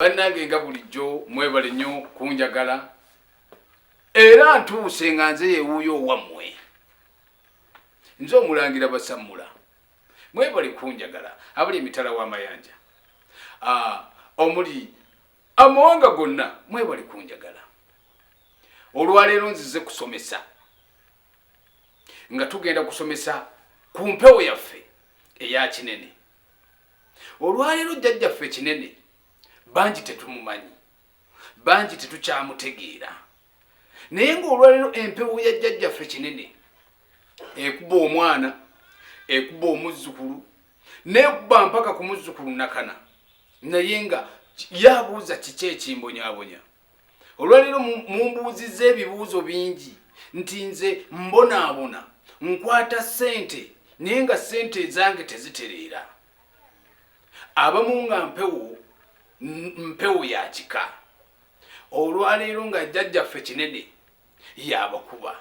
Bannange nga bulijjo mwebale nnyo kunjagala era ntuuse nga nze yewuuyo wammwe nze omulangira Basammula mwebale kunjagala abali emitala w'amayanja omuli amawanga gonna mwebale kunjagala. Olwaleero nzize kusomesa nga tugenda kusomesa ku mpewo yaffe eya Kinene. Olwaleero jjajjaffe Kinene bangi tetumumanyi, bangi tetukyamutegeera, naye ng'olwaleero empewo ya jjajjaffe Kinene ekuba omwana, ekuba omuzzukulu, n'ekuba mpaka ku muzzukulu nakana, naye nga yabuuza kiki ekimbonyaabonya. Olwaleero mumbuuzizza ebibuuzo bingi nti nze mbonaabona nkwata ssente naye nga ssente zange tezitereera. Abamu nga mpewo ya kika. Olwaleero nga jjajjaffe Kinene yabakuba.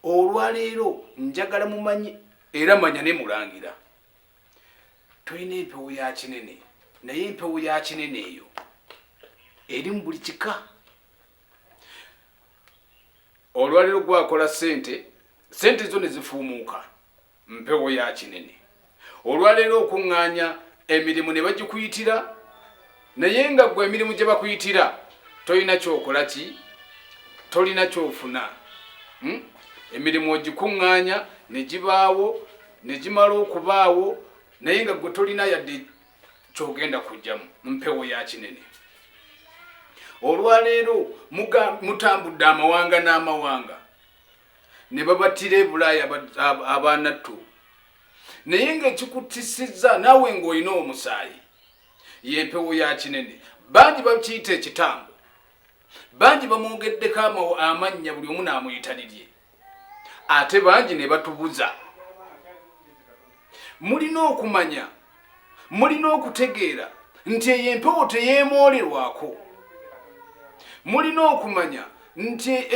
Olwaleero njagala mumanyi era manya ne mulangira tulina empewo ya Kinene, naye empewo ya Kinene eyo eri mu buli kika. Olwaleero gwakola ssente zo ne zifuumuuka mpewo ya Kinene. Olwaleero okuŋŋaanya emirimu ne bagikuyitira, naye nga gwe emirimu gye bakuyitira tolina kyokola ki, tolina kyofuna. Emirimu ogikuŋŋaanya ne gibaawo ne gimala okubaawo, naye nga gwe tolina yadde kyogenda kujjamu mpewo ya Kinene. Olwaleero mutambudde amawanga n'amawanga ne babattira e Bulaaya abanattu, naye ng'ekikutisizza naawe ng'olina omusaayi y'empewo ya Kinene. Bangi bakiyita ekitambo, bangi bamwogeddeko amannya buli omu n'amuyita lirye, ate bangi ne batubuza. Mulina okumanya, mulina okutegeera nti eyo empewo teyeemoolerwako. Mulina okumanya nti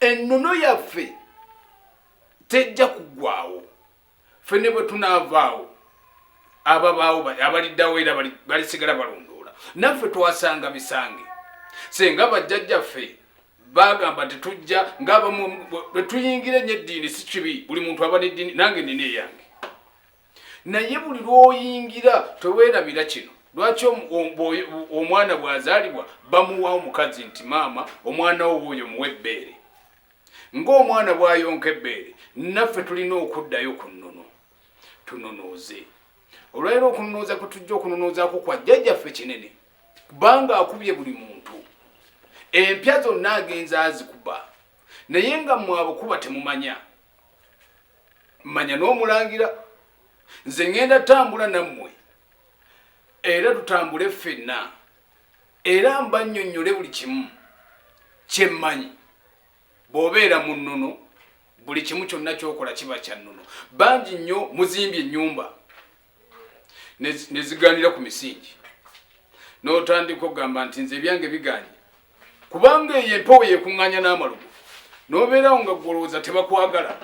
ennono yaffe tejja kuggwaawo. Ffe ne bwe tunaavaawo ababaawo abaliddawo era balisigala balondoola, naffe twasanga bisange. Senga bajjajjaffe bagamba tetujja ng'abamu bwe tuyingira ennyo eddiini si kibi, buli muntu aba n'eddiini, nange nina eyange. Naye buli lw'oyingira teweerabira kino. Lwaki omwana bw'azaalibwa bamuwa omukazi nti maama omwana wo oyo muwe ebbeere? Ng'omwana bw'ayonka ebbeere, naffe tulina okuddayo ku nnono tunonooze. Olwaleero okunonooza kwe tujja okunonoozaako kwa jjajjaffe Kinene, kubanga akubye buli muntu. Empya zonna agenza azikuba, naye nga mmwe abakuba temumanya. Manya n'omulangira nze ngenda tambula nammwe era tutambule ffenna, era mbannyonnyole buli kimu kye mmanyi. Bw'obeera mu nnono buli kimu kyonna ky'okola kiba kya nnono. Bangi nnyo muzimbye ennyumba ne zigaanira ku misingi, n'otandika okugamba nti nze ebyange biganye, kubanga eyo empewo yeekuŋŋaanya n'amalugu, n'obeerawo nga gwolowooza tebakwagala,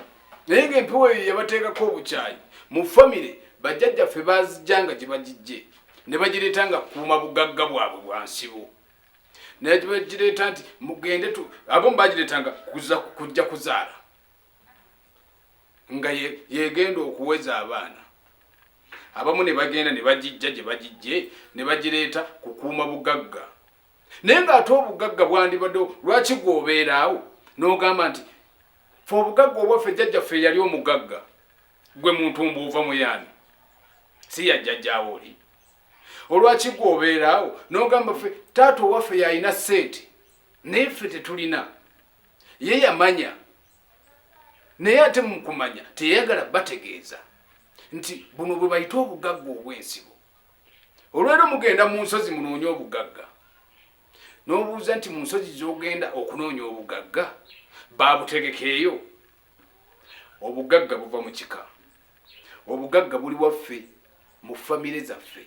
naye ng'empewo eyo yabateekako obukyayi. Mu famire bajjajjaffe baazijjanga gye bagijje ne bagireeta nga kuuma bugagga bwabwe bwa nsibo, naye bagireeta nti mugende abamu bagireetanga kujja kuzaala nga yegenda okuweza abaana. Abamu ne bagenda ne bagijja gye bagijje ne bagireeta kukuuma bugagga, naye ng'ate obugagga bwandibadde lwaki gw'obeeraawo n'ogamba nti fe obugagga obwaffe jjajjaffe yali omugagga, gwe muntu mbuuva mu yaani si ya jjajjaawo oli. Olwaki gw'obeeraawo n'ogamba ffe taata owaffe yalina ssente naye ffe tetulina, ye yamanya, naye ate mu kumanya teyagala bategeeza nti buno bwe bayita obugagga obw'ensibo. Olwaleero mugenda mu nsozi munoonya obugagga, n'obuuza nti mu nsozi z'ogenda okunoonya obugagga baabutegekeeyo? Obugagga buva mu kika, obugagga buli waffe mu famire zaffe.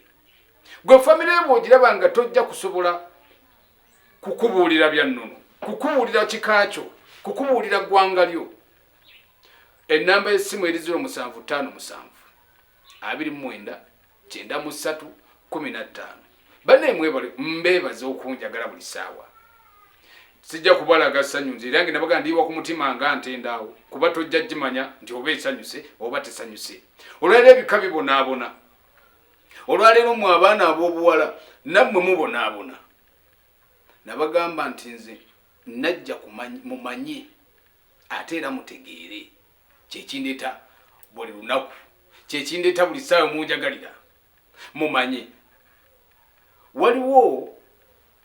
Gwe famire bw'ogiraba nga tojja kusobola kukubuulira bya nnono, kukubuulira kika kyo, kukubuulira ggwanga lyo. Ennamba y'essimu eri 0757 29 93 15. bane mwebale mbebaze okunjagala buli saawa sijja kubalaga ssanyu nze era nabaga ndiwa ku mutima nga ntendaawo kuba tojja gimanya nti oba esanyuse oba tesanyuse olwaleero ebika bibonaabona olwaleero mu abaana ab'obuwala nammwe mubonaabona nabagamba nti nze najja mumanye ate era mutegeere kyekindeeta buli lunaku kyekindeeta buli ssaawa munjagalira mumanye waliwo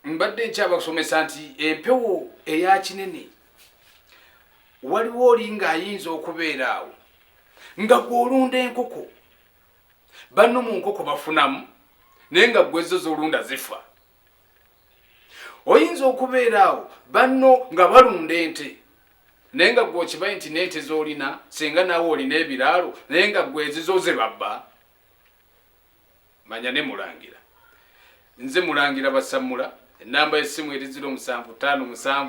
mbadde nkyabasomesa nti empewo eya kinene waliwo oli ng'ayinza okubeera awo nga gw'olunda enkoko banno mu nkoko bafunamu naye nga gwezo z'olunda zifa oyinza okubeera awo banno nga balunda ente naye nga gwe okimanyi nti n'ente z'olina singa naawe olina ebiraalo naye nga gwezizo ze babba manya ne mulangira nze mulangira basamula enamba y'essimu eri 0757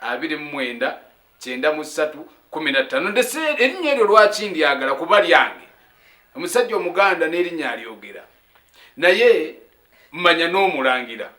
29 93 15 ndese erinnya eryo lwaki ndyagala kuba lyange omusajja omuganda n'erinnya alyogera naye manya n'omulangira